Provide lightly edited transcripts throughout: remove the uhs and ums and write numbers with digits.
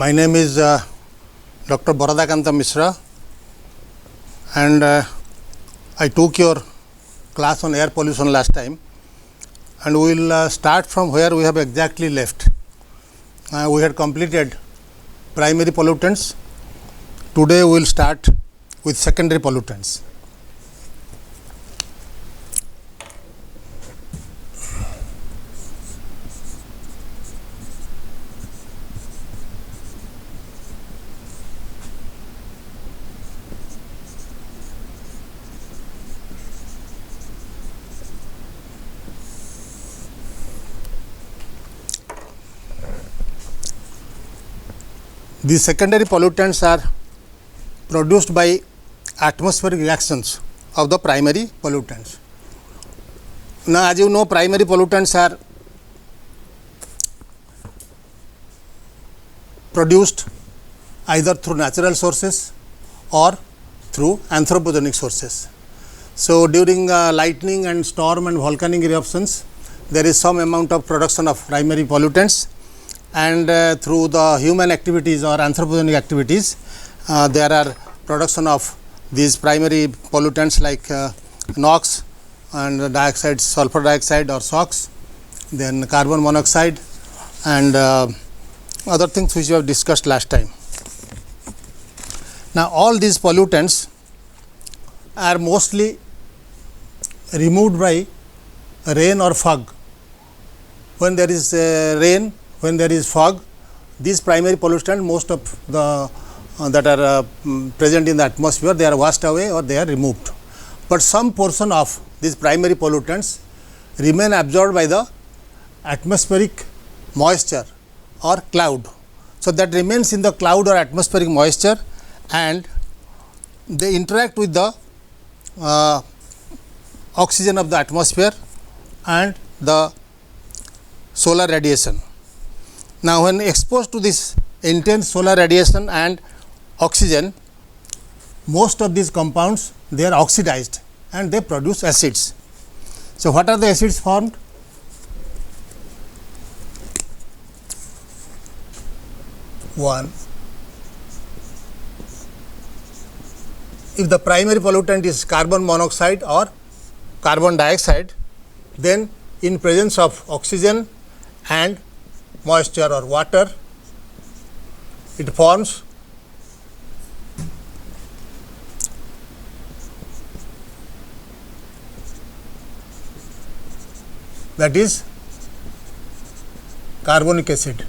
My name is Dr. Baradakanta Mishra, and I took your class on air pollution last time, and we will start from where we have exactly left. We had completed primary pollutants. Today we will start with secondary pollutants. These secondary pollutants are produced by atmospheric reactions of the primary pollutants. Now, as you know, primary pollutants are produced either through natural sources or through anthropogenic sources. So, during lightning and storm and volcanic eruptions, there is some amount of production of primary pollutants, and through the human activities or anthropogenic activities, there are production of these primary pollutants like NOx and dioxide, sulfur dioxide or SOx, then carbon monoxide and other things which we have discussed last time. Now, all these pollutants are mostly removed by rain or fog. When there is rain, when there is fog, these primary pollutants, most of the that are present in the atmosphere, they are washed away or they are removed. But some portion of these primary pollutants remain absorbed by the atmospheric moisture or cloud. So, that remains in the cloud or atmospheric moisture, and they interact with the oxygen of the atmosphere and the solar radiation. Now, when exposed to this intense solar radiation and oxygen, most of these compounds, they are oxidized and they produce acids. So, what are the acids formed? One, if the primary pollutant is carbon monoxide or carbon dioxide, then in presence of oxygen and moisture or water, it forms that is carbonic acid.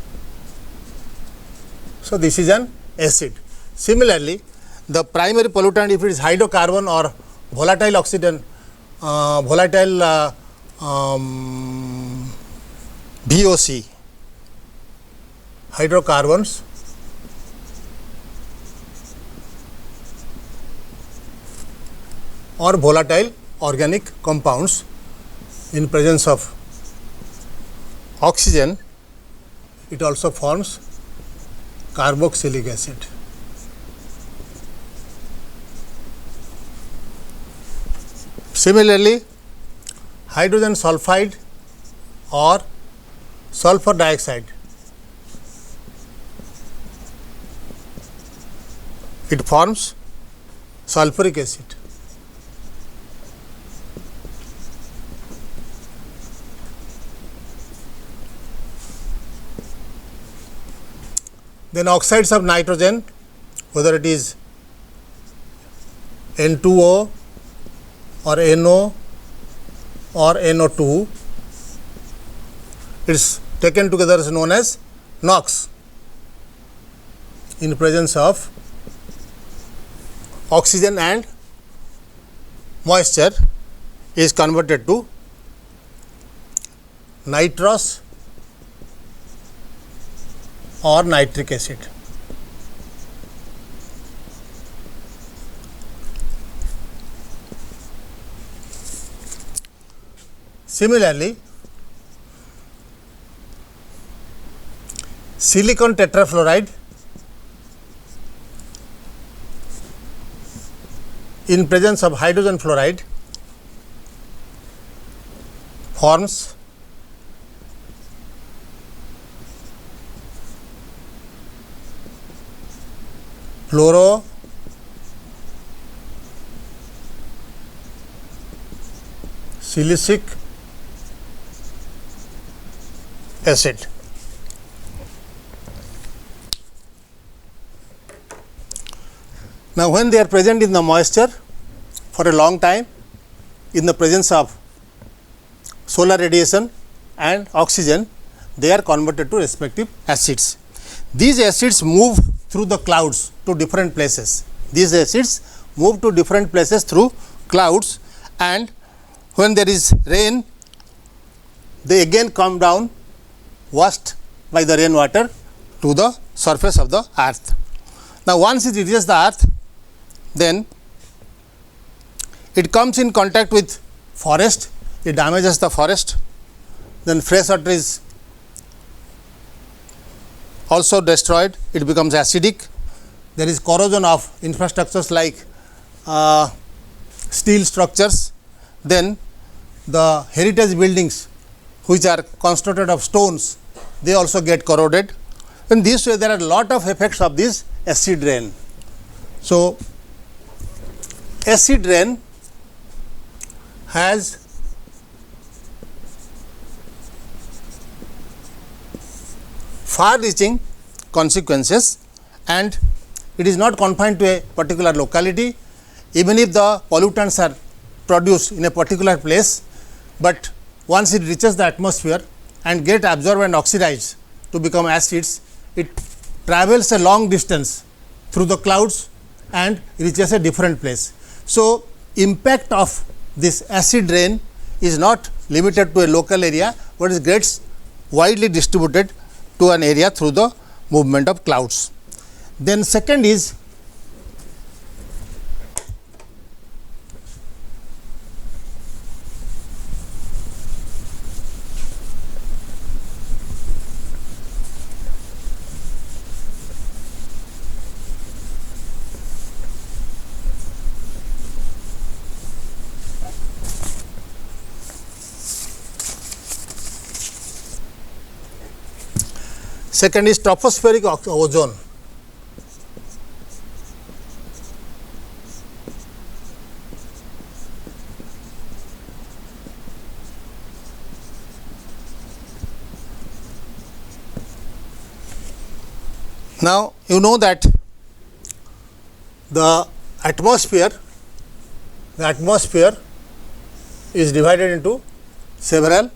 So, this is an acid. Similarly, the primary pollutant, if it is hydrocarbon or volatile oxygen, volatile VOC, hydrocarbons or volatile organic compounds in presence of oxygen, it also forms carboxylic acid. Similarly, hydrogen sulfide or sulfur dioxide, it forms sulfuric acid. Then oxides of nitrogen, whether it is N2O or NO or NO2, it is taken together is known as NOx. In presence of oxygen and moisture, is converted to nitrous or nitric acid. Similarly, silicon tetrafluoride in presence of hydrogen fluoride forms fluorosilicic acid. Now, when they are present in the moisture for a long time in the presence of solar radiation and oxygen, they are converted to respective acids. These acids move through the clouds to different places. These acids move to different places through clouds, and when there is rain, they again come down washed by the rainwater to the surface of the earth. Now, once it reaches the earth, then it comes in contact with forest, it damages the forest, then fresh water is also destroyed, it becomes acidic. There is corrosion of infrastructures like steel structures, then the heritage buildings which are constructed of stones, they also get corroded. In this way, there are a lot of effects of this acid rain. So, acid rain has far reaching consequences, and it is not confined to a particular locality. Even if the pollutants are produced in a particular place, but once it reaches the atmosphere and get absorbed and oxidized to become acids, it travels a long distance through the clouds and reaches a different place. So, impact of this acid rain is not limited to a local area, but it gets widely distributed to an area through the movement of clouds. Then second is tropospheric ozone. Now, you know that the atmosphere is divided into several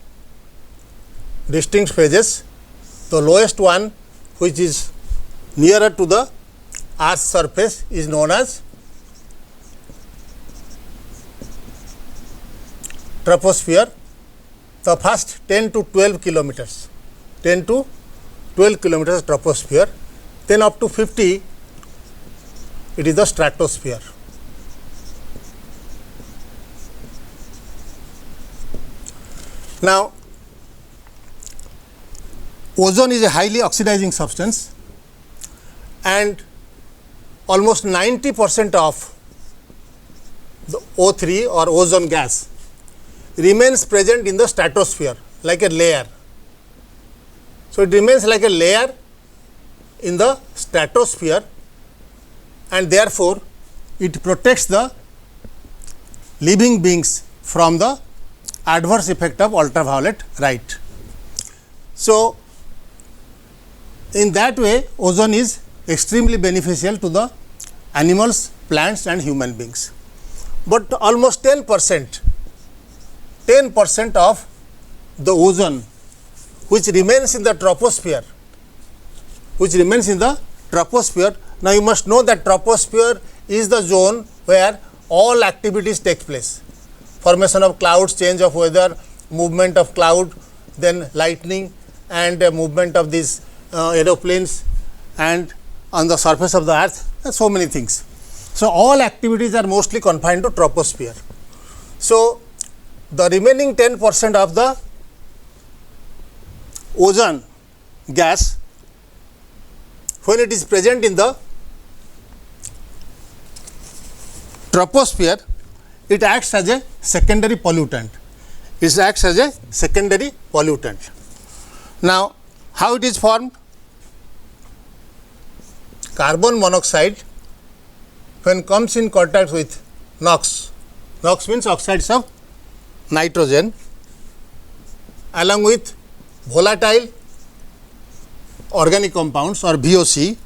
distinct phases. The lowest one, which is nearer to the earth's surface, is known as troposphere. The first 10 to 12 kilometers, 10 to 12 kilometers troposphere, then up to 50 it is the stratosphere. Now, ozone is a highly oxidizing substance, and almost 90% of the O3 or ozone gas remains present in the stratosphere like a layer. So, it remains like a layer in the stratosphere, and therefore, it protects the living beings from the adverse effect of ultraviolet light. So, in that way, ozone is extremely beneficial to the animals, plants and human beings. But almost 10% of the ozone which remains in the troposphere, now you must know that troposphere is the zone where all activities take place. Formation of clouds, change of weather, movement of cloud, then lightning and movement of these aeroplanes and on the surface of the earth, so many things. So, all activities are mostly confined to troposphere. So, the remaining 10% of the ozone gas, when it is present in the troposphere, it acts as a secondary pollutant. Now, how it is formed? Carbon monoxide when comes in contact with NOx, NOx means oxides of nitrogen, along with volatile organic compounds or VOC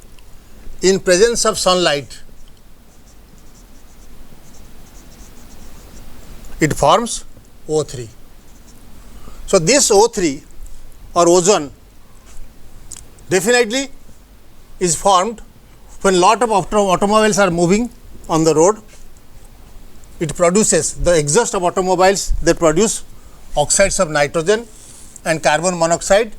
in presence of sunlight, it forms O3. So, this O3 or ozone definitely is formed when lot of automobiles are moving on the road. It produces the exhaust of automobiles, they produce oxides of nitrogen and carbon monoxide,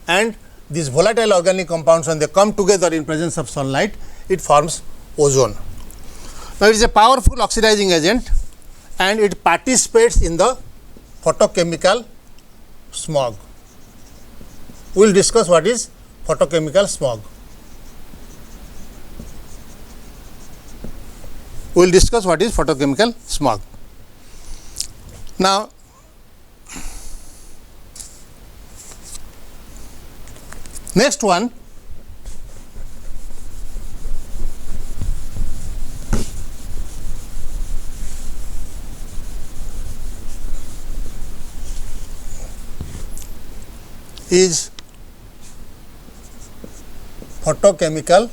and these volatile organic compounds, when they come together in presence of sunlight, it forms ozone. Now, it is a powerful oxidizing agent and it participates in the photochemical smog. We will discuss what is photochemical smog. We will discuss what is photochemical smog. Now, next one is photochemical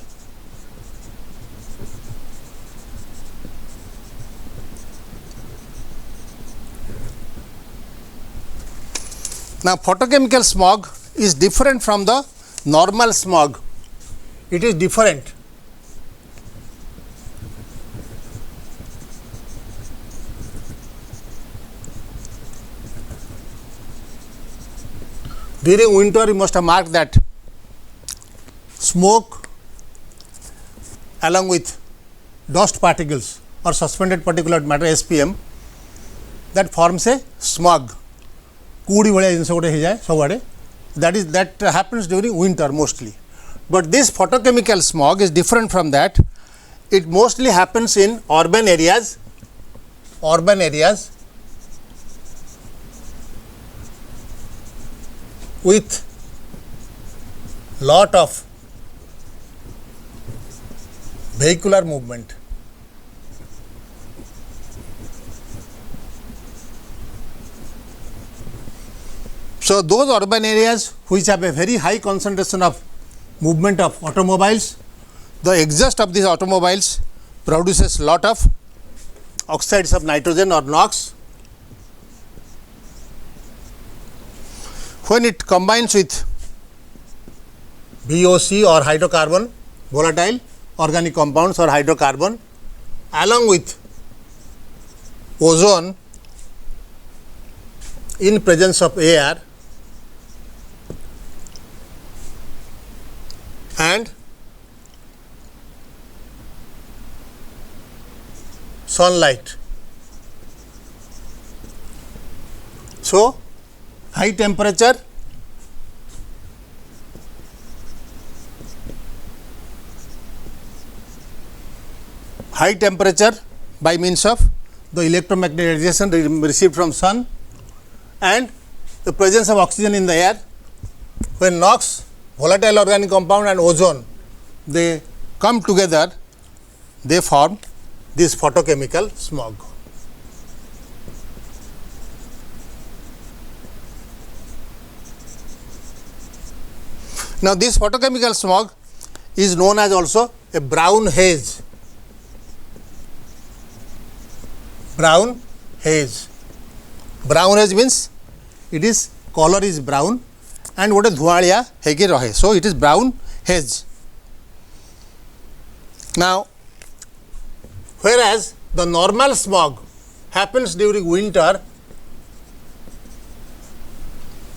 Now, photochemical smog is different from the normal smog. It is different. During winter, you must have marked that smoke along with dust particles or suspended particulate matter SPM that forms a smog. Kudi bhaliya jinsa gote he jaye sabade. That happens during winter mostly. But this photochemical smog is different from that. It mostly happens in urban areas with lot of vehicular movement. So, those urban areas which have a very high concentration of movement of automobiles, the exhaust of these automobiles produces lot of oxides of nitrogen or NOx. When it combines with VOC or hydrocarbon, volatile organic compounds or hydrocarbon, along with ozone in presence of air and sunlight. So, high temperature by means of the electromagnetic radiation received from sun and the presence of oxygen in the air. When NOx, volatile organic compound, and ozone, they come together, they form this photochemical smog. Now, this photochemical smog is known as also a brown haze. Brown haze. Brown haze means it is color is brown and what a धुआंलिया हेके रहे. So, it is brown haze. Now, whereas the normal smog happens during winter,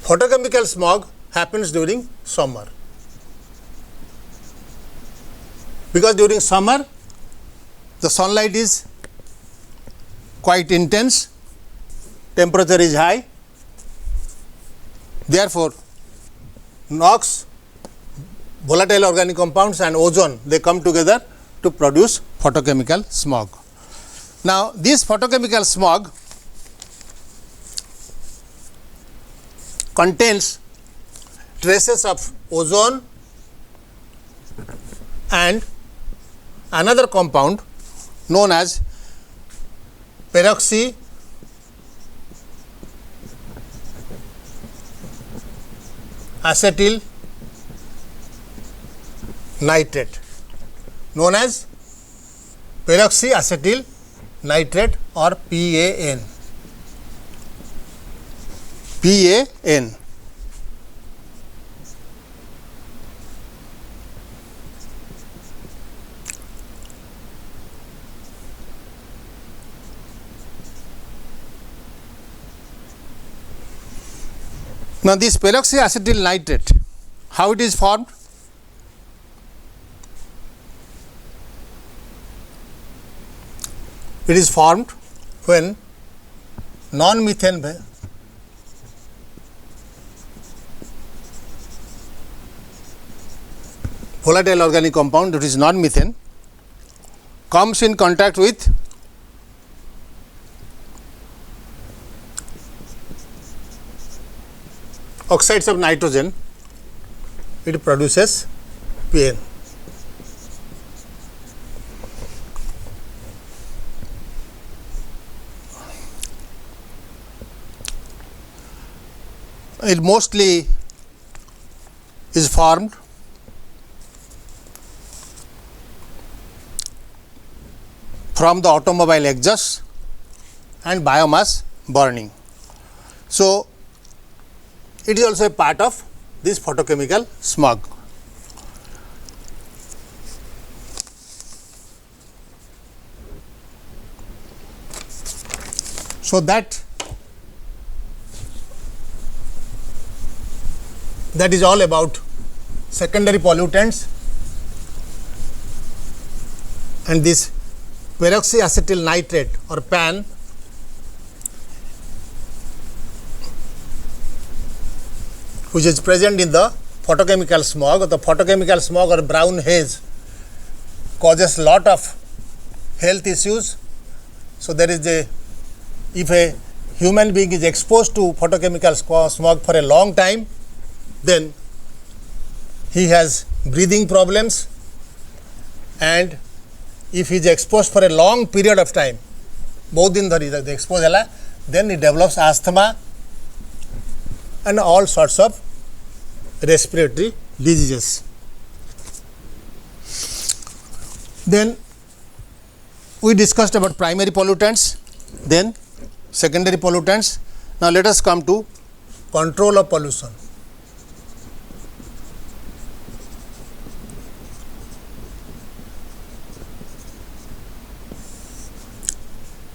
photochemical smog happens during summer. Because during summer, the sunlight is quite intense, temperature is high. Therefore, NOx, volatile organic compounds, and ozone, they come together to produce photochemical smog. Now, this photochemical smog contains traces of ozone and another compound known as peroxy acetyl nitrate, known as peroxyacetyl nitrate or PAN. PAN. Now, this peroxyacetyl nitrate, how it is formed? It is formed when non-methane volatile organic compound, that is non-methane, comes in contact with oxides of nitrogen, it produces PN. It mostly is formed from the automobile exhaust and biomass burning. So, it is also a part of this photochemical smog. So, that is all about secondary pollutants, and this peroxyacetyl nitrate or PAN which is present in the photochemical smog. The photochemical smog or brown haze causes lot of health issues. So, there is if a human being is exposed to photochemical smog for a long time, then he has breathing problems, and if he is exposed for a long period of time, बहुत दिन धरी expose है, then he develops asthma and all sorts of respiratory diseases. Then we discussed about primary pollutants, then secondary pollutants. Now let us come to control of pollution.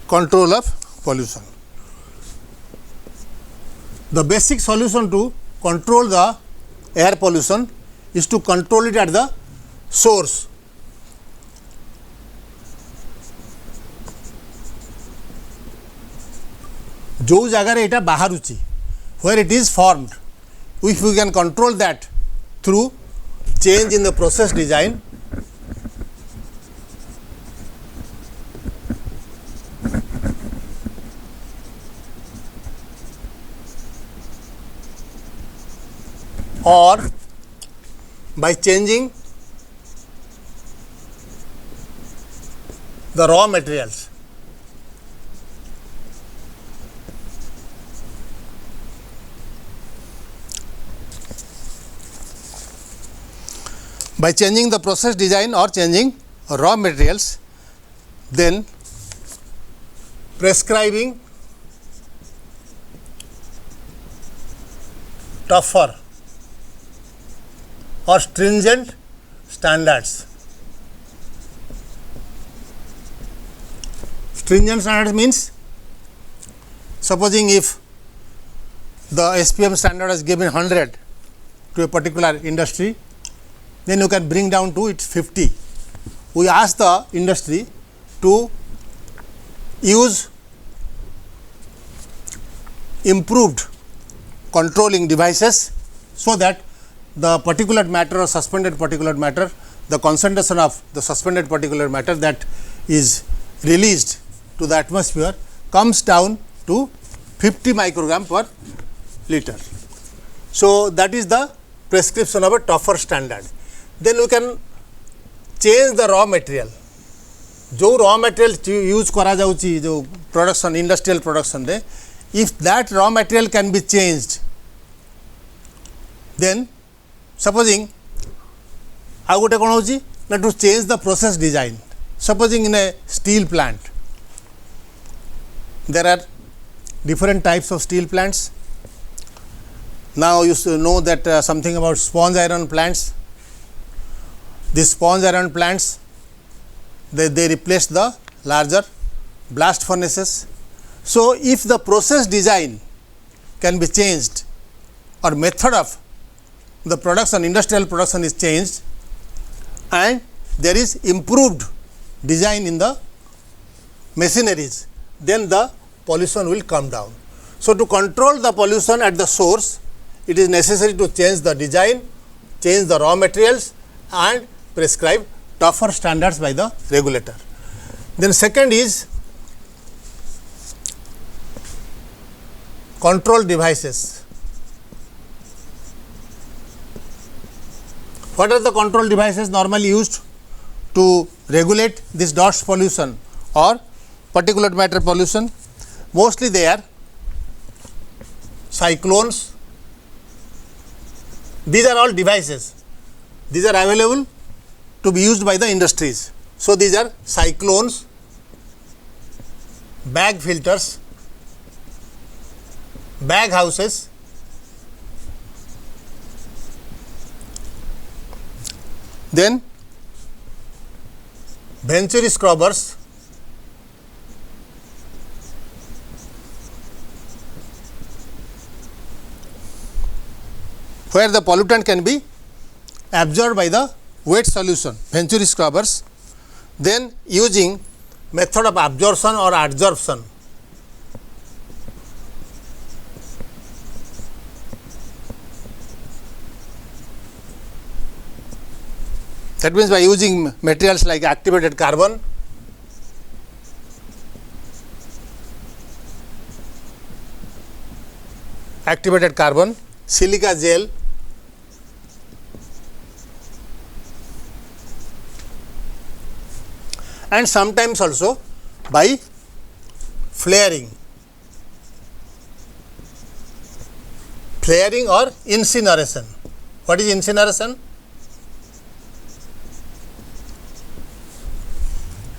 Control of pollution. The basic solution to control the air pollution is to control it at the source. जो जगह रे इटा बाहरुची, where it is formed, if we can control that through change in the process design, or by changing the raw materials. By changing the process design or changing raw materials, then prescribing tougher or stringent standards. Stringent standards means, supposing if the SPM standard is given 100 to a particular industry, then you can bring down to it 50. We ask the industry to use improved controlling devices so that the particulate matter or suspended particulate matter, the concentration of the suspended particulate matter that is released to the atmosphere comes down to 50 microgram per liter. So, that is the prescription of a tougher standard. Then we can change the raw material जो raw material use करा जाउची जो production industrial production रे if that raw material can be changed, then supposing how gote kon hochi na to change the process design. Supposing in a steel plant there are different types of steel plants. Now you know that something about sponge iron plants. These sponge iron plants, they replace the larger blast furnaces. So if the process design can be changed or method of the production, industrial production is changed, and there is improved design in the machineries, then the pollution will come down. So to control the pollution at the source, it is necessary to change the design, change the raw materials, and prescribe tougher standards by the regulator. Then second is control devices. What are the control devices normally used to regulate this dust pollution or particulate matter pollution? Mostly they are cyclones. These are all devices. These are available to be used by the industries. So these are cyclones, bag filters, bag houses, then venturi scrubbers, where the pollutant can be absorbed by the wet solution, venturi scrubbers, then using method of absorption or adsorption. That means by using materials like activated carbon, silica gel, and sometimes also by flaring or incineration. What is incineration?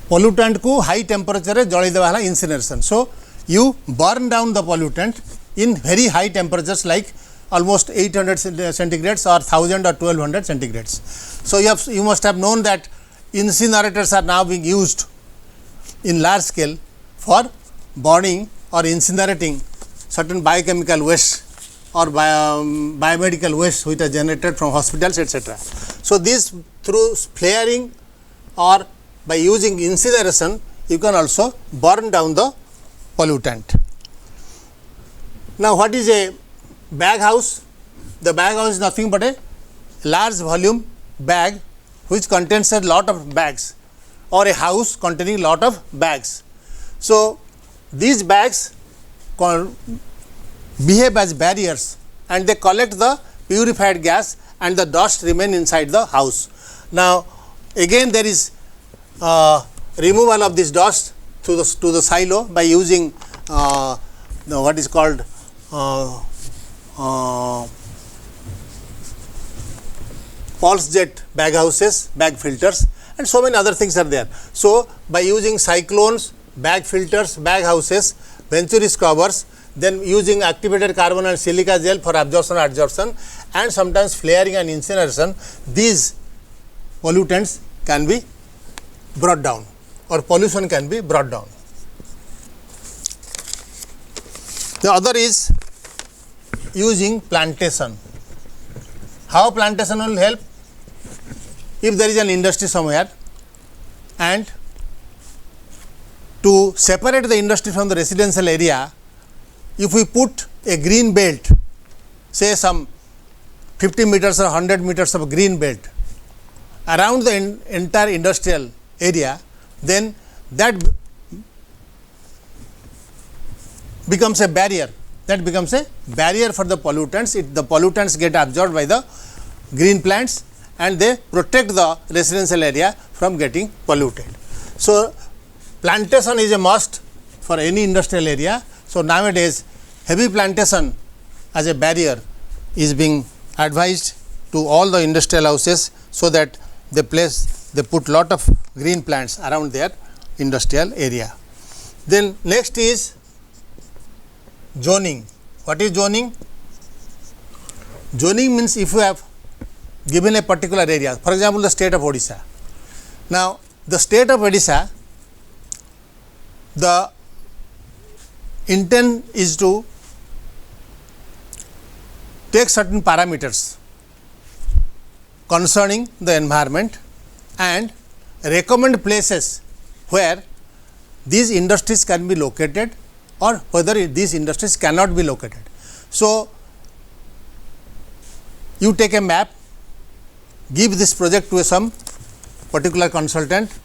Pollutant को high temperature रे जलाई देवा हला incineration. So you burn down the pollutant in very high temperatures like almost 800 centigrades or 1000 or 1200 centigrades. So you must have known that incinerators are now being used in large scale for burning or incinerating certain biochemical waste or biomedical waste which are generated from hospitals, etc. So this through flaring or by using incineration, you can also burn down the pollutant. Now what is a bag house? The bag house is nothing but a large volume bag which contains a lot of bags, or a house containing lot of bags. So these bags behave as barriers and they collect the purified gas and the dust remain inside the house. Now again there is removal of this dust to the silo by using what is called pulse jet bag houses, bag filters, and so many other things are there. So by using cyclones, bag filters, bag houses, venturi scrubbers, then using activated carbon and silica gel for absorption and adsorption, and sometimes flaring and incineration, these pollutants can be brought down or pollution can be brought down. The other is using plantation. How plantation will help? If there is an industry somewhere and to separate the industry from the residential area, if we put a green belt, say some 50 meters or 100 meters of green belt around the entire industrial area, then that becomes a barrier. That becomes a barrier for the pollutants. The pollutants get absorbed by the green plants and they protect the residential area from getting polluted. So, plantation is a must for any industrial area. So, nowadays heavy plantation as a barrier is being advised to all the industrial houses, so that they put lot of green plants around their industrial area. Then next is zoning. What is zoning? Zoning means if you have given a particular area, for example, the state of Odisha. Now, the state of Odisha, the intent is to take certain parameters concerning the environment and recommend places where these industries can be located or whether these industries cannot be located. So, you take a map, give this project to some particular consultant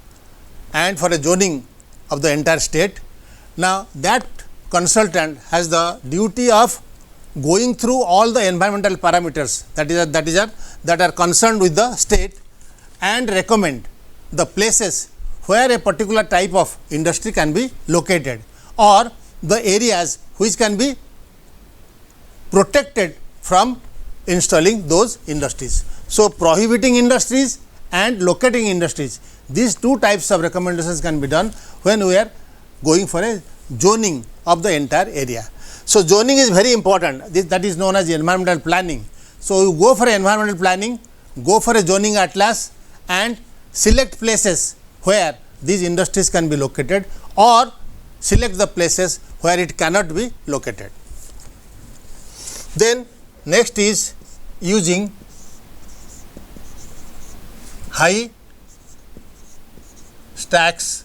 and for a zoning of the entire state. Now, that consultant has the duty of going through all the environmental parameters that are concerned with the state and recommend the places where a particular type of industry can be located or the areas which can be protected from installing those industries. So, prohibiting industries and locating industries, these two types of recommendations can be done when we are going for a zoning of the entire area. So, zoning is very important, that is known as environmental planning. So, you go for environmental planning, go for a zoning atlas and select places where these industries can be located or select the places where it cannot be located. Then next is using high stacks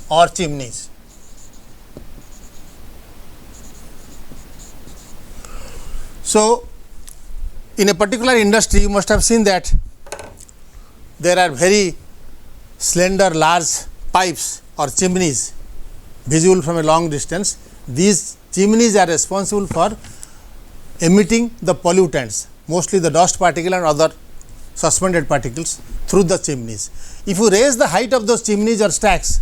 or chimneys. So, in a particular industry you must have seen that there are very slender large pipes or chimneys visible from a long distance. These chimneys are responsible for emitting the pollutants, mostly the dust particle and other suspended particles through the chimneys. If you raise the height of those chimneys or stacks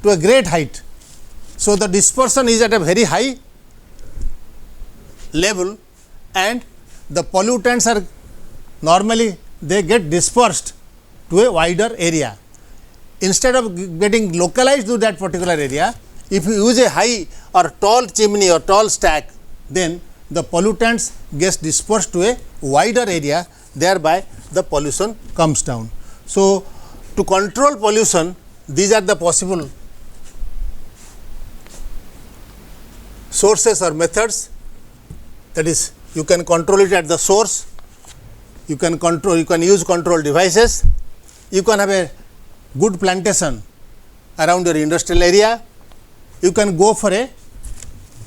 to a great height, so the dispersion is at a very high level and the pollutants are normally they get dispersed to a wider area. Instead of getting localized to that particular area, if you use a high or tall chimney or tall stack, then the pollutants gets dispersed to a wider area, thereby the pollution comes down. So, to control pollution, these are the possible sources or methods, that is you can control it at the source, you can use control devices, you can have a good plantation around your industrial area, you can go for a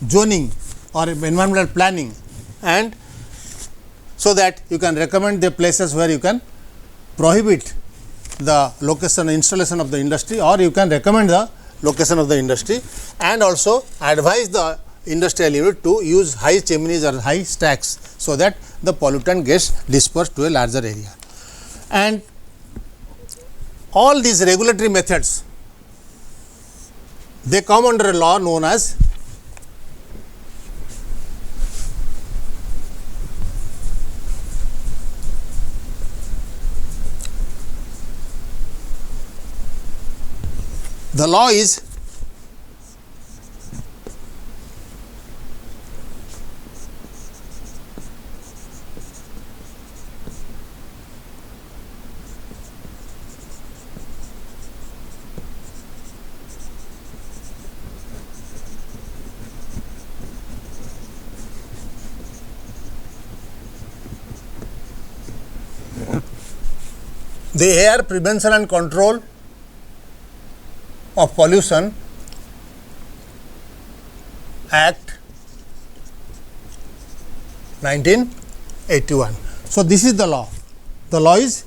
zoning or environmental planning, and so that you can recommend the places where you can prohibit the location installation of the industry, or you can recommend the location of the industry and also advise the industrial unit to use high chimneys or high stacks, so that the pollutant gets dispersed to a larger area. And all these regulatory methods, they come under a law known as the law is the Air Prevention and Control of Pollution Act 1981. So, this is the law. The law is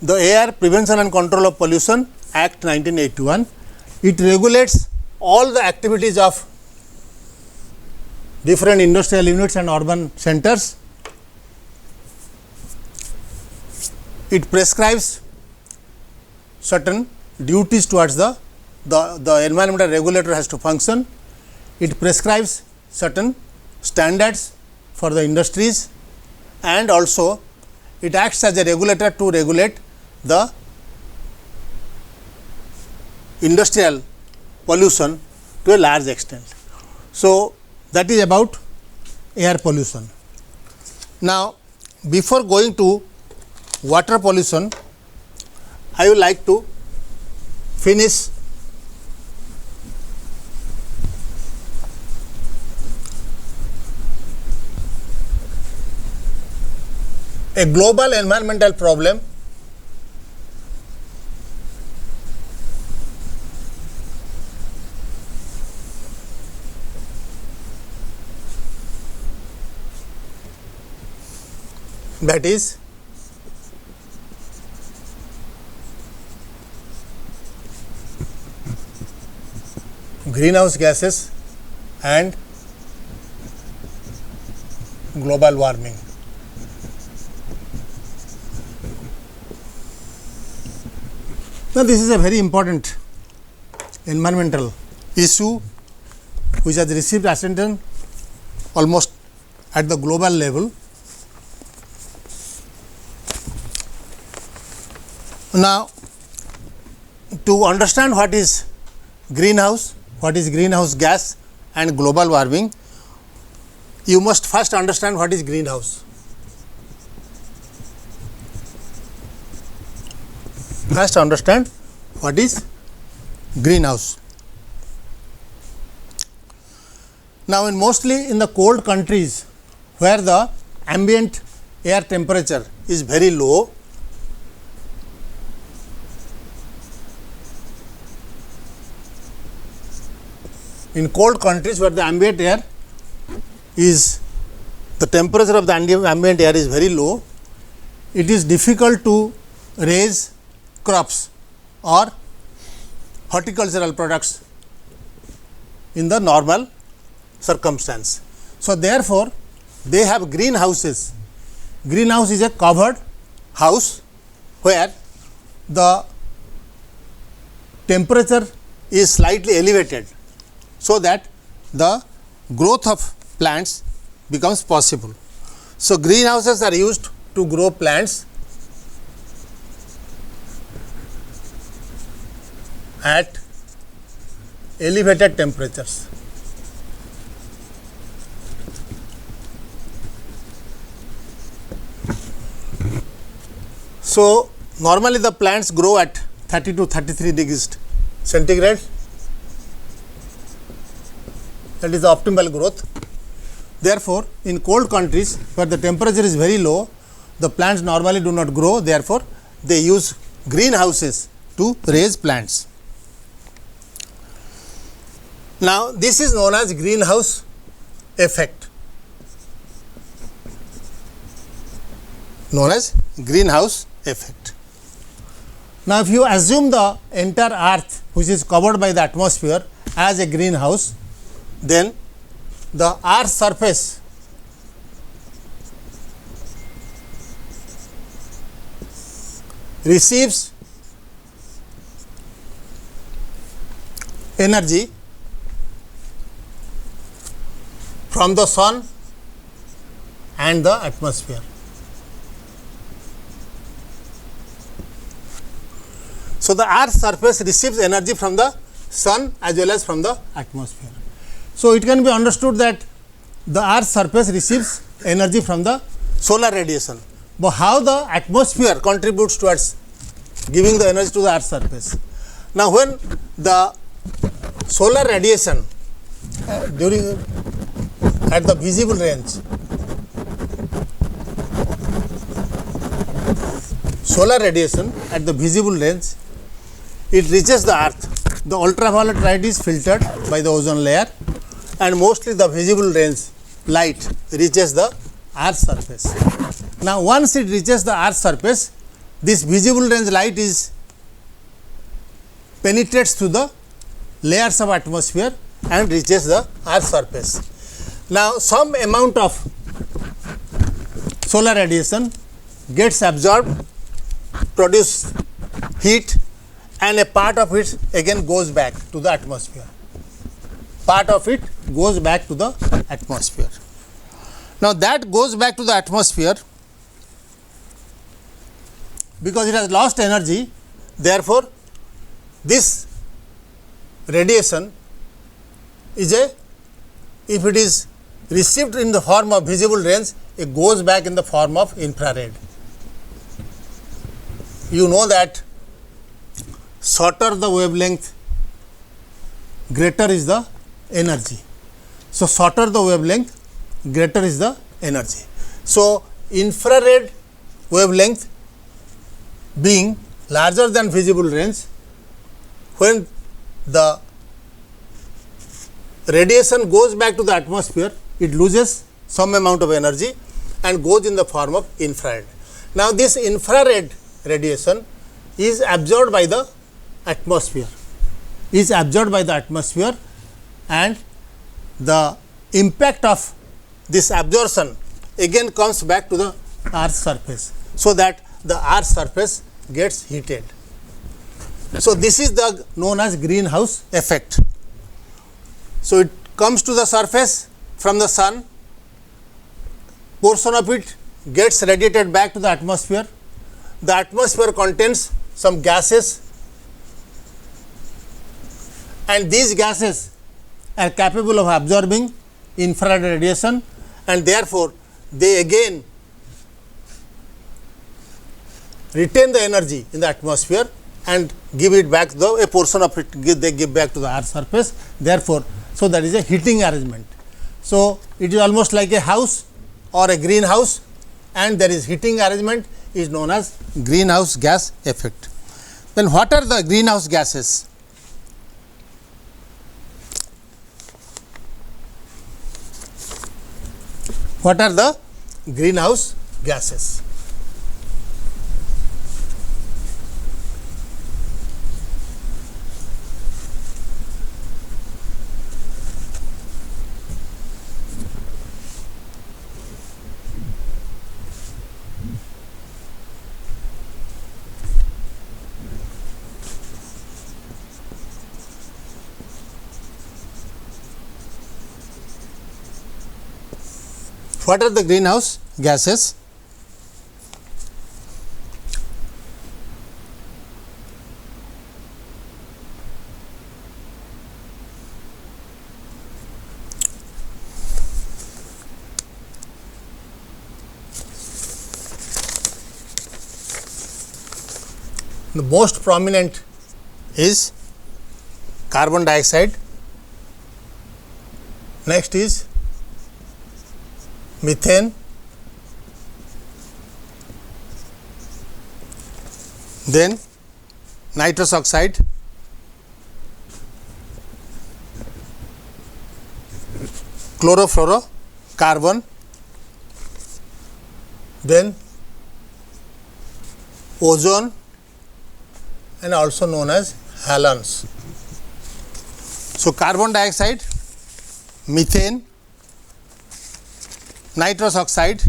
the Air Prevention and Control of Pollution Act 1981. It regulates all the activities of different industrial units and urban centers. It prescribes certain duties towards the environmental regulator has to function. It prescribes certain standards for the industries, and also it acts as a regulator to regulate the industrial pollution to a large extent. So, that is about air pollution. Now, before going to water pollution, I would like to finish a global environmental problem that is greenhouse gases and global warming. Now, this is a very important environmental issue which has received attention almost at the global level. Now, to understand what is greenhouse gas and global warming, you must first understand what is greenhouse. First understand what is greenhouse. Now, mostly in the cold countries where the ambient air temperature is very low, in cold countries where the ambient air is, the temperature of the ambient air is very low, it is difficult to raise crops or horticultural products in the normal circumstance. So, therefore, they have greenhouses. Greenhouse is a covered house where the temperature is slightly elevated, so that the growth of plants becomes possible. So, greenhouses are used to grow plants at elevated temperatures. So, normally the plants grow at 30 to 33 degrees centigrade, that is the optimal growth. Therefore, in cold countries where the temperature is very low, the plants normally do not grow, therefore, they use greenhouses to raise plants. Now, this is known as greenhouse effect, known as greenhouse effect. Now, if you assume the entire earth which is covered by the atmosphere as a greenhouse, then the earth surface receives energy from the sun and the atmosphere. So, the earth surface receives energy from the sun as well as from the atmosphere. So, it can be understood that the earth surface receives energy from the solar radiation, but how the atmosphere contributes towards giving the energy to the earth surface. Now, when the solar radiation at the visible range, solar radiation at the visible range, it reaches the earth, the ultraviolet light is filtered by the ozone layer, and mostly the visible range light reaches the earth surface. Now, once it reaches the earth surface, this visible range light is penetrates through the layers of atmosphere and reaches the earth surface. Now, some amount of solar radiation gets absorbed, produce heat, and a part of it again goes back to the atmosphere. Part of it goes back to the atmosphere. Now, that goes back to the atmosphere because it has lost energy. Therefore, this radiation is if it is received in the form of visible rays, it goes back in the form of infrared. You know that shorter the wavelength, greater is the energy. So, shorter the wavelength, greater is the energy. So, infrared wavelength being larger than visible range, when the radiation goes back to the atmosphere, it loses some amount of energy and goes in the form of infrared. Now, this infrared radiation is absorbed by the atmosphere, and the impact of this absorption again comes back to the earth's surface, so that the earth's surface gets heated. So, this is the known as greenhouse effect. So, it comes to the surface from the sun, portion of it gets radiated back to the atmosphere. The atmosphere contains some gases, and these gases are capable of absorbing infrared radiation, and therefore, they again retain the energy in the atmosphere and give it back, a portion of it they give back to the earth's surface. Therefore, so that is a heating arrangement. So, it is almost like a house or a greenhouse, and there is heating arrangement is known as greenhouse gas effect. Then what are the greenhouse gases? What are the greenhouse gases? What are the greenhouse gases? The most prominent is carbon dioxide, next is methane, then nitrous oxide, chlorofluorocarbon, then ozone, and also known as halogens. So, carbon dioxide, methane, nitrous oxide,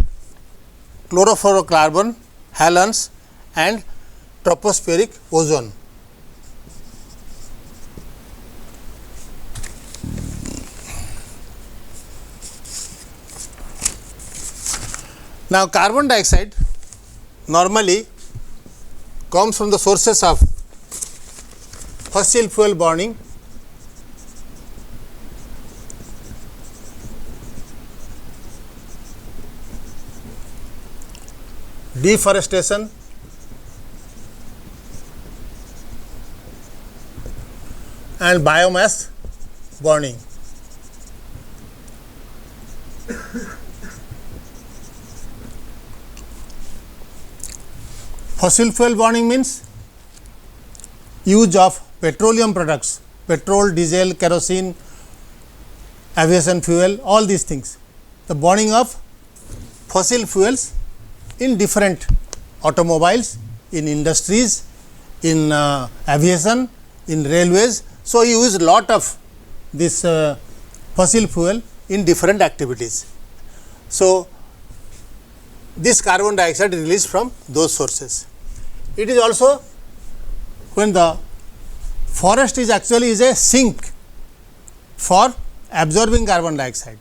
chlorofluorocarbon, halogens, and tropospheric ozone. Now, carbon dioxide normally comes from the sources of fossil fuel burning, deforestation, and biomass burning. Fossil fuel burning means use of petroleum products, petrol, diesel, kerosene, aviation fuel, all these things. The burning of fossil fuels in different automobiles, in industries, in aviation, in railways. So, you use lot of this fossil fuel in different activities. So, this carbon dioxide is released from those sources. It is also when the forest is actually is a sink for absorbing carbon dioxide,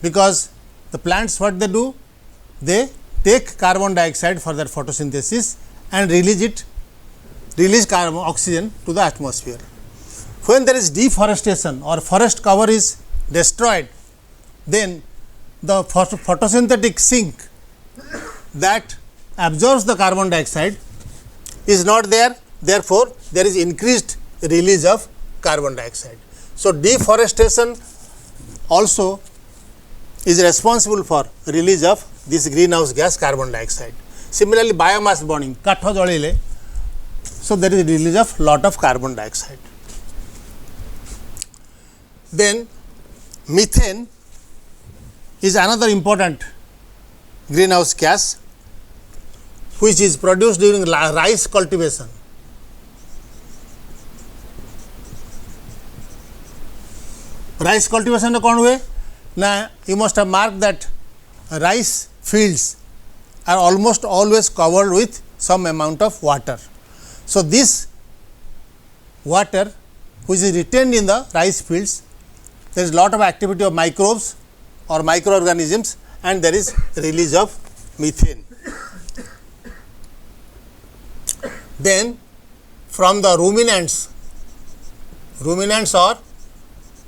because the plants what they do, they take carbon dioxide for their photosynthesis and release carbon oxygen to the atmosphere. When there is deforestation or forest cover is destroyed, then the photosynthetic sink that absorbs the carbon dioxide is not there, therefore, there is increased release of carbon dioxide. So, deforestation also is responsible for release of this greenhouse gas carbon dioxide. Similarly, biomass burning, katha jalile, so there is release of lot of carbon dioxide. Then methane is another important greenhouse gas which is produced during rice cultivation. Rice cultivation कौन हुए ना, you must have marked that rice fields are almost always covered with some amount of water. So, this water which is retained in the rice fields, there is lot of activity of microbes or microorganisms and there is release of methane. Then from the ruminants or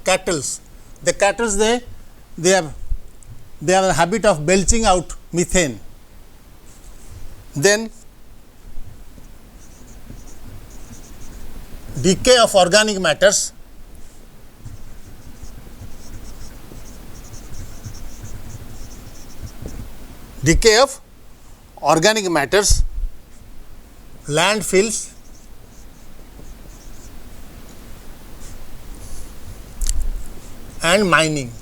cattles, the cattles they have a habit of belching out methane. Then decay of organic matters, landfills, and mining.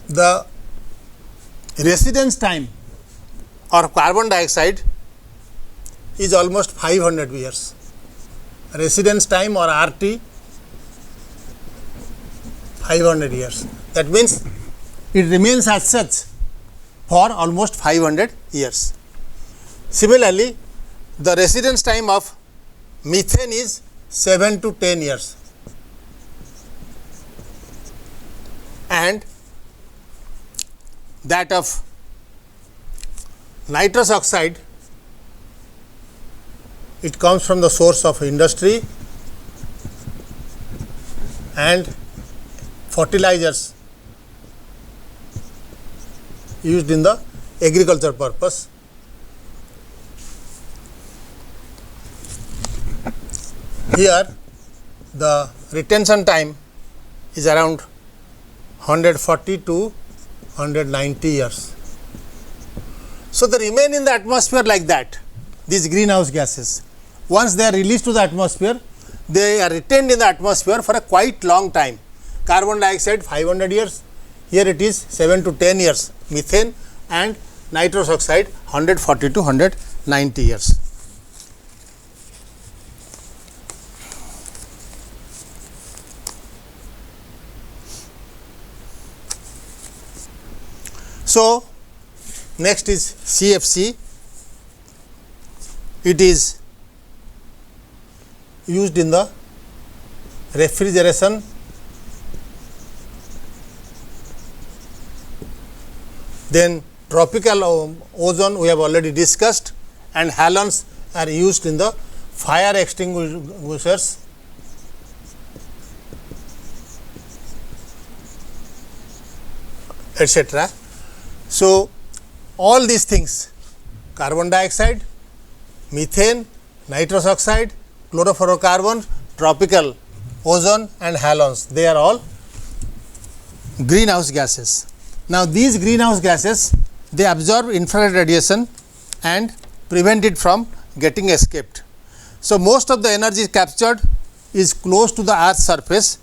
The residence time of carbon dioxide is almost 500 years. Residence time or RT 500 years. That means it remains as such for almost 500 years. Similarly, the residence time of methane is 7 to 10 years. And that of nitrous oxide, it comes from the source of industry and fertilizers used in the agriculture purpose. Here the retention time is around 140 to 190 years. So, they remain in the atmosphere like that, these greenhouse gases. Once they are released to the atmosphere, they are retained in the atmosphere for a quite long time. Carbon dioxide 500 years, here it is 7 to 10 years, methane, and nitrous oxide 140 to 190 years. So, next is CFC. It is used in the refrigeration, then tropical ozone we have already discussed, and halons are used in the fire extinguishers. Etc. So, all these things, carbon dioxide, methane, nitrous oxide, chlorofluorocarbons, tropical ozone and halons, they are all greenhouse gases. Now, these greenhouse gases, they absorb infrared radiation and prevent it from getting escaped. So, most of the energy captured is close to the earth's surface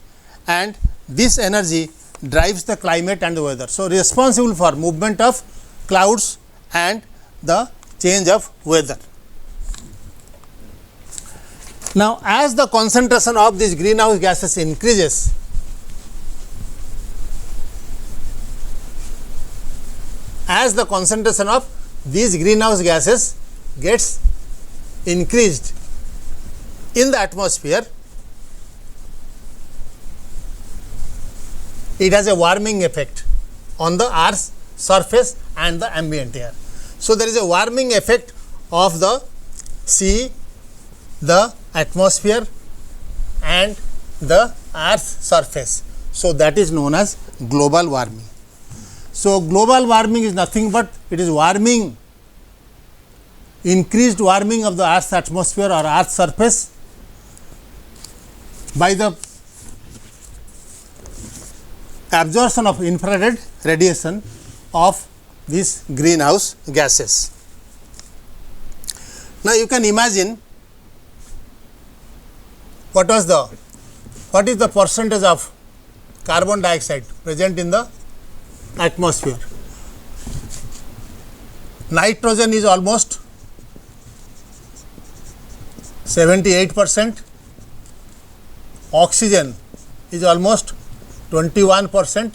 and this energy drives the climate and the weather. So, responsible for movement of clouds and the change of weather. Now, as the concentration of these greenhouse gases increases, as the concentration of these greenhouse gases gets increased in the atmosphere, it has a warming effect on the Earth's surface and the ambient air. So, there is a warming effect of the sea, the atmosphere and the Earth's surface. So, that is known as global warming. So, global warming is nothing but it is warming, increased warming of the Earth's atmosphere or Earth's surface by the absorption of infrared radiation of these greenhouse gases. Now, you can imagine what is the percentage of carbon dioxide present in the atmosphere. Nitrogen is almost 78%, oxygen is almost 21%,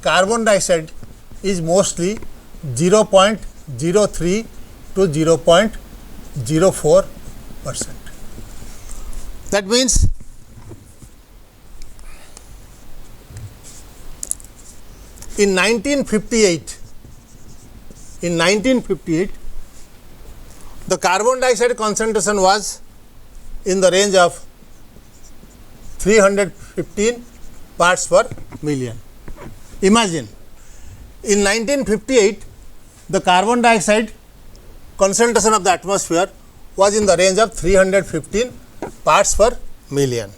carbon dioxide is mostly 0.03 to 0.04%. That means in 1958, the carbon dioxide concentration was in the range of 315 parts per million. Imagine, in 1958, the carbon dioxide concentration of the atmosphere was in the range of 315 parts per million.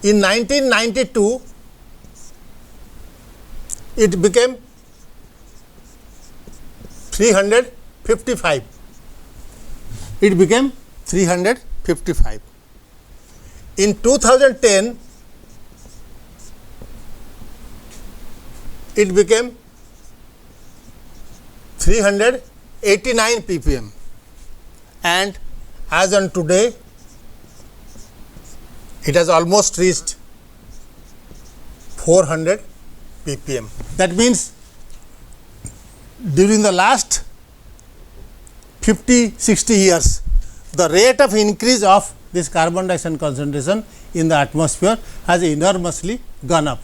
In 1992, it became 355. It became 355. In 2010, it became 389 ppm, and as on today, it has almost reached 400 ppm. That means, during the last 50-60 years, the rate of increase of this carbon dioxide concentration in the atmosphere has enormously gone up.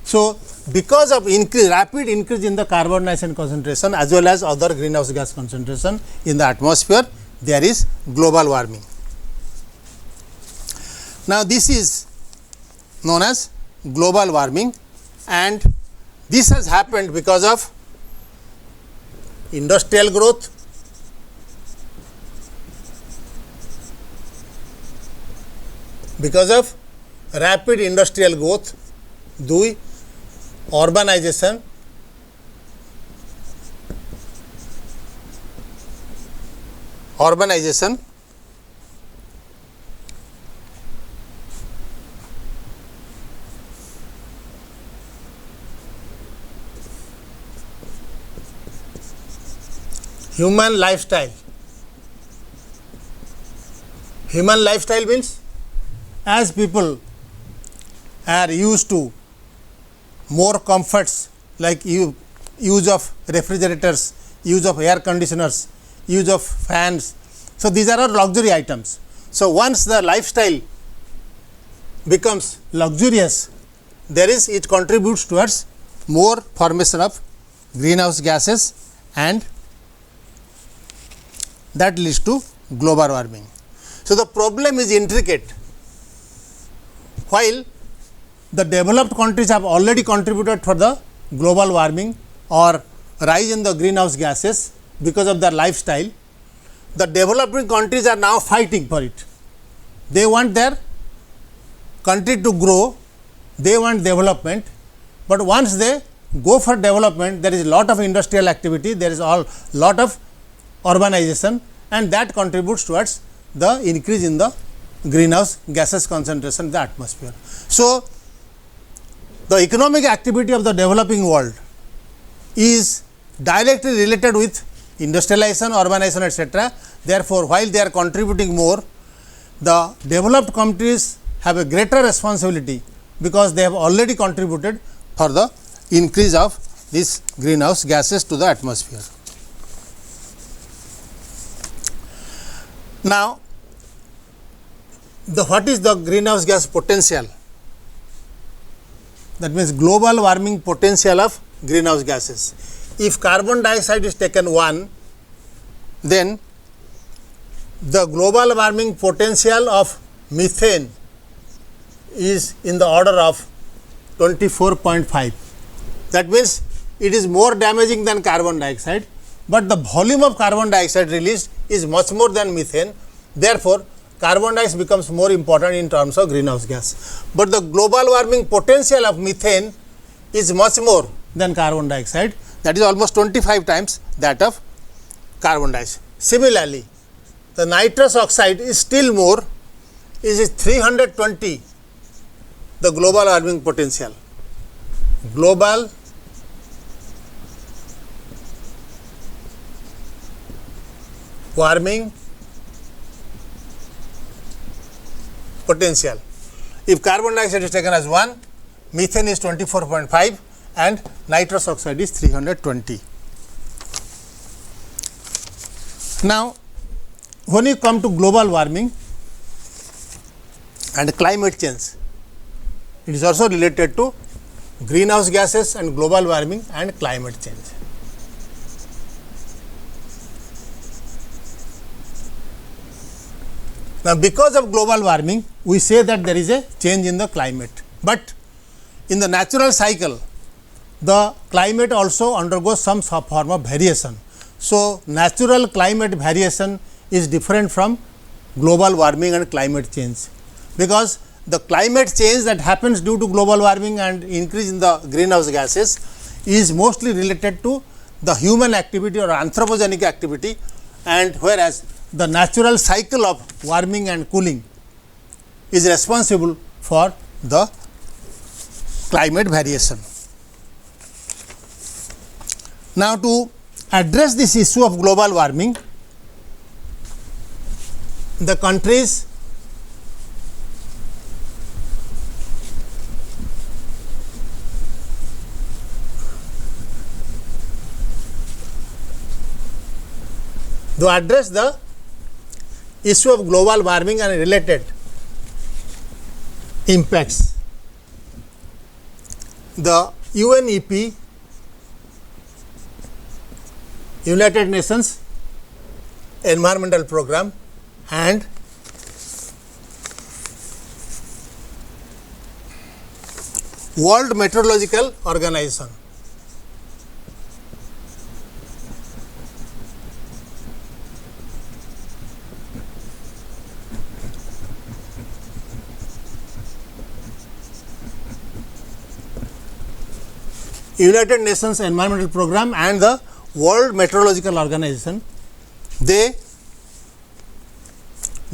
So, because of rapid increase in the carbon dioxide concentration as well as other greenhouse gas concentration in the atmosphere, there is global warming. Now, this is known as global warming, and this has happened because of industrial growth, because of rapid industrial growth, urbanization, human lifestyle. Human lifestyle means, as people are used to more comforts like use of refrigerators, use of air conditioners, use of fans. So, these are all luxury items. So, once the lifestyle becomes luxurious, it contributes towards more formation of greenhouse gases, and that leads to global warming. So, the problem is intricate. While the developed countries have already contributed for the global warming or rise in the greenhouse gases because of their lifestyle, the developing countries are now fighting for it. They want their country to grow, they want development, but once they go for development, there is a lot of industrial activity, there is a lot of urbanization, and that contributes towards the increase in the greenhouse gases concentration in the atmosphere. So, the economic activity of the developing world is directly related with industrialization, urbanization, etc. Therefore, while they are contributing more, the developed countries have a greater responsibility because they have already contributed for the increase of these greenhouse gases to the atmosphere. Now, what is the greenhouse gas potential? That means global warming potential of greenhouse gases. If carbon dioxide is taken 1, then the global warming potential of methane is in the order of 24.5. That means it is more damaging than carbon dioxide, but the volume of carbon dioxide released is much more than methane. Therefore, carbon dioxide becomes more important in terms of greenhouse gas. But the global warming potential of methane is much more than carbon dioxide, that is almost 25 times that of carbon dioxide. Similarly, the nitrous oxide is still more, is 320 the global warming potential. Global warming potential. If carbon dioxide is taken as 1, methane is 24.5 and nitrous oxide is 320. Now, when you come to global warming and climate change, it is also related to greenhouse gases and global warming and climate change. Now, because of global warming, we say that there is a change in the climate, but in the natural cycle, the climate also undergoes some form of variation. So, natural climate variation is different from global warming and climate change, because the climate change that happens due to global warming and increase in the greenhouse gases is mostly related to the human activity or anthropogenic activity, and whereas the natural cycle of warming and cooling is responsible for the climate variation. Now, to address this issue of global warming, the countries to address the issue of global warming and related impacts, the UNEP, United Nations Environmental Program, and World Meteorological Organization United Nations Environmental Program and the World Meteorological Organization, they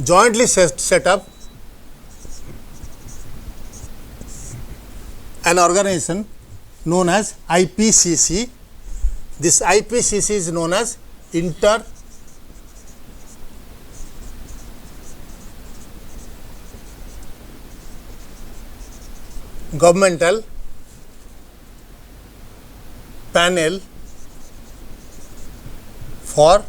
jointly set up an organization known as IPCC. This IPCC is known as Intergovernmental Panel for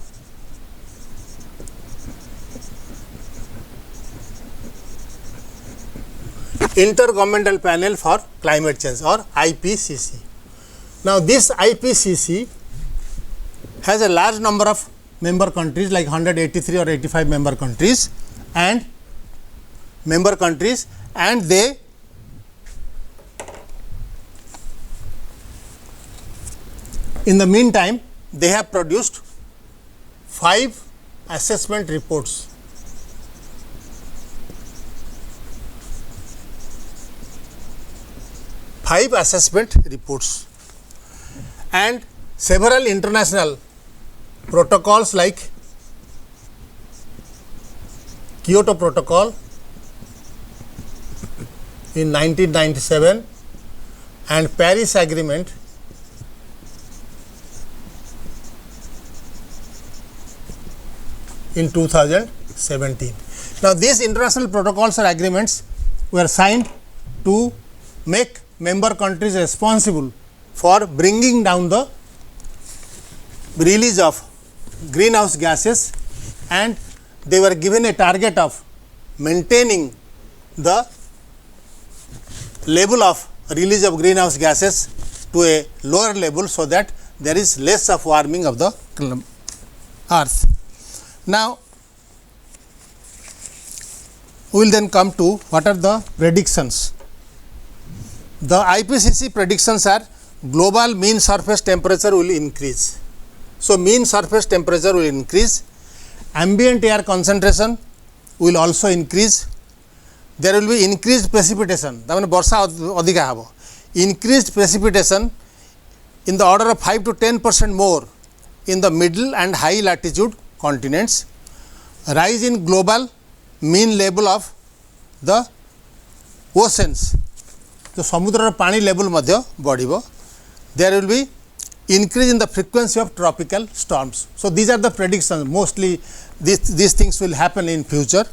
Intergovernmental Panel for Climate Change, or IPCC. Now, this IPCC has a large number of member countries, like 183 or 85 member countries, and they in the meantime they have produced 5 assessment reports. And several international protocols like Kyoto Protocol in 1997 and Paris Agreement in 2017. Now, these international protocols or agreements were signed to make member countries responsible for bringing down the release of greenhouse gases, and they were given a target of maintaining the level of release of greenhouse gases to a lower level, so that there is less of warming of the earth. Now, we will then come to what are the predictions. The IPCC predictions are global mean surface temperature will increase. So, mean surface temperature will increase, ambient air concentration will also increase, there will be increased precipitation, that means ବର୍ଷା ଅଧିକା ହେବ, increased precipitation in the order of 5 to 10% more in the middle and high latitude continents, rise in global mean level of the oceans, तो समुद्र पानी level मध्य बढ़िबो, there will be increase in the frequency of tropical storms. So, these are the predictions, mostly these things will happen in future,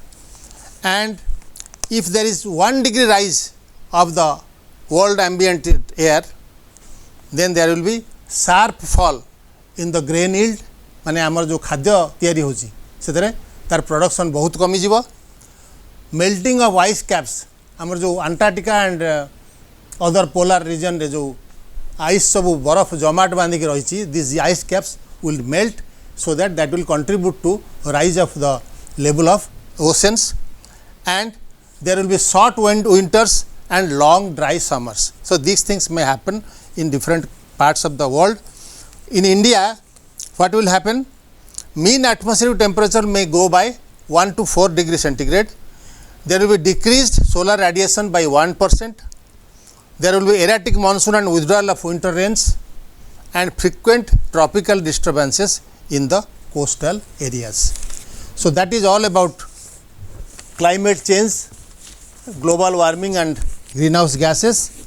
and if there is 1 degree rise of the world ambient air, then there will be sharp fall in the grain yield, माने आमर जो खाद्य तैयारी होची सेतरे तार production बहुत कमी जीवो, मेल्टिंग ऑफ आइस कैप्स, आमर जो Antarctica and other polar region रे जो आइस सब बरफ जमाट बांधिक रही, this ice caps will melt, so that will contribute to rise of the level of oceans, and there will be short winters and long dry summers. So, these things may happen in different parts of the world. In India, what will happen? Mean atmospheric temperature may go by 1 to 4 degree centigrade. There will be decreased solar radiation by 1%. There will be erratic monsoon and withdrawal of winter rains, and frequent tropical disturbances in the coastal areas. So, that is all about climate change, global warming and greenhouse gases.